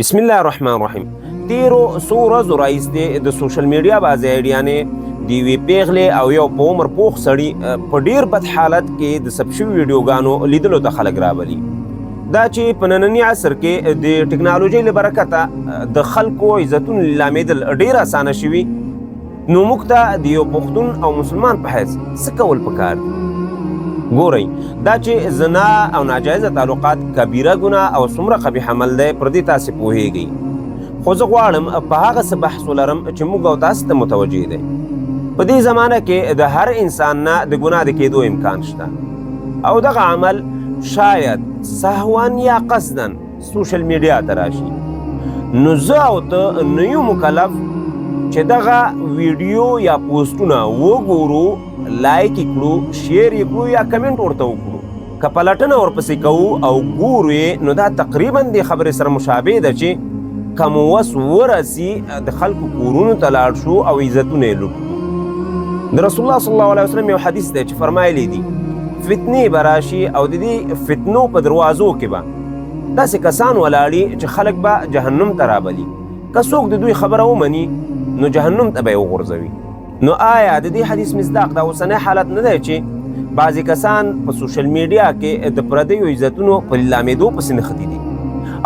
بسم الله الرحمن الرحیم. تیرو څو ورځو راهیسې د سوشل میډیا بعضې ایډیانې د یوې پیغلې او یو په عمر پوخ سړي په ډیر بد حالت کې د ثبت شوي ویډیوګانو لیدلو ته خلک رابلي. دا چې په ننني عصر کې د ټکنالوژۍ له برکته د خلکو عزتونو لیلامېدل ډیر اسانه شوي، نو موږ ته د یو پښتون او مسلمان په حیث څه کول پکار دي؟ ګورئ، دا چې زنا او ناجایزه تعلقات کبیره ګناه او څومره قبیح عمل دی، پر دې تاسې پوهیږئ. خو زه غواړم په هغه څه بحث ولرم چې موږ او تاسو ته متوجه دی. په دې زمانه کې د هر انسان نه د ګناه د کېدو امکان شته، او دغه عمل شاید سهوا یا قصدا سوشل میډیا ته راشي. نو زه او ته نه یو مکلف چې دغه ویډیو یا پوسټونه وګورو، لایک یې کړو، شیر یې کړو یا کمنټ ورته وکړو. که پلټنه ورپسې کوو او ګورو یې، نو دا تقریبا دې خبرې سره مشابه ده چې که مو وس ورسي د خلکو کورونو ته لاړ شو او عزتونه یې لوټ کړو. د رسول الله صلی الله علیه وسلم یو حدیث دی چې فرمایلی دي فتنې به راشي او د دې فتنو په دروازو کې به داسې کسان ولاړي چې خلک به جهنم ته رابلي. که څوک د دوی خبره ومني نو جهنم ته به یې وغورځوي. نو آیا د دې حدیث مصداق دا اوسنی حالت نه دی چې بعضې کسان په سوشل میډیا کې د پردیو عزتونو په لیلامېدو پسې نښتي دي،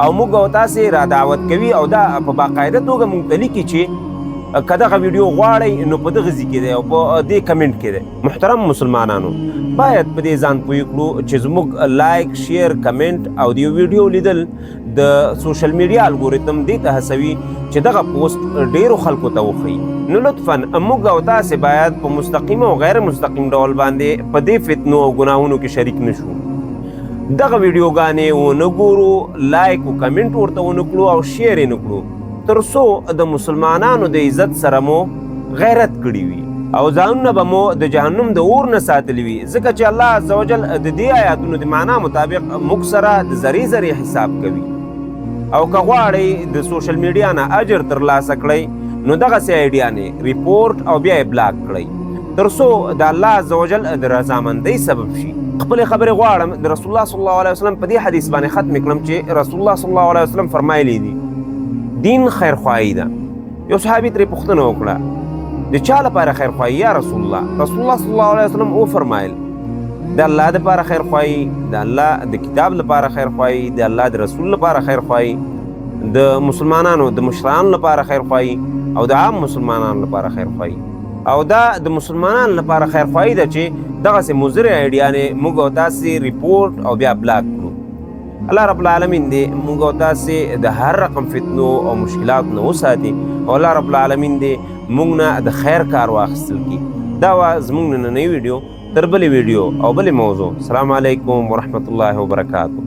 او موږ او تاسې را دعوت کوي او دا په باقاعده توګه موږ ته لیکي چې که دغه ویډیو غواړئ نو په دغه ځای کې دی او په دې کمنټ کې دی. محترم مسلمانانو، باید په دې ځان پوه کړو چې زموږ لایک، شیر، کمنټ او د یو ویډیو لیدل د سوشل میډیا الګوریتم دې ته هڅوي چې دغه پوسټ ډیرو خلکو ته وښیي. نو لطفا موږ او تاسې باید په مستقیم او غیر مستقیم ډول باندې په دې فتنو او ګناهونو کې شریک نشو. دغه ویډیوګانې ونه ګورو، لایک او کمنټ ورته ونه کړو او شیر یې نه کړو، تر څو د مسلمانانو د عزت سره مو غیرت کړي وي او ځانونه به مو د جهنم د اور نه ساتلي وي، ځکه چې الله عز وجل د دې آیاتونو د معنا مطابق موږ سره د ذرې ذرې حساب کوي. او که غواړئ د سوشل میډیا نه اجر ترلاسه کړئ نو دغسې ایډیانې ریپورټ او بیا یې بلاک کړئ، تر څو د الله عز وجل د رضامندۍ سبب شي. خپلې خبرې غواړم د رسول الله صلی الله علیه وسلم په دې حدیث باندې ختم کړم چې رسول الله صلی الله علیه وسلم فرمایلی دي دین خیرخواهي ده. یو صحابي ترې پوښتنه وکړه د چا لپاره خیرخواهي یا رسول الله؟ رسول الله صلی الله علیه وسلم وفرمایل د الله دپاره خیرخواهي، د الله د کتاب لپاره خیرخواهي، د الله د رسول لپاره خیرخواهي، د مسلمانانو د مشرانو لپاره خیرخواهي او د عام مسلمانانو لپاره خیرخواهي. او دا د مسلمانانو لپاره خیرخواهي ده چې دغسې مضرې ایډیانې موږ او تاسې ریپورټ او بیا بلاک کړو. الله رب العالمین دې موږ او تاسې د هر رقم فتنو او مشکلاتو نه وساتي، او الله رب العالمین دې موږ نه د خیر کار واخیستل کړي. دا وه زموږ نننۍ ویډیو. تر بلې ویډیو او بلې موضوع، السلام علیکم ورحمة الله وبرکاتو.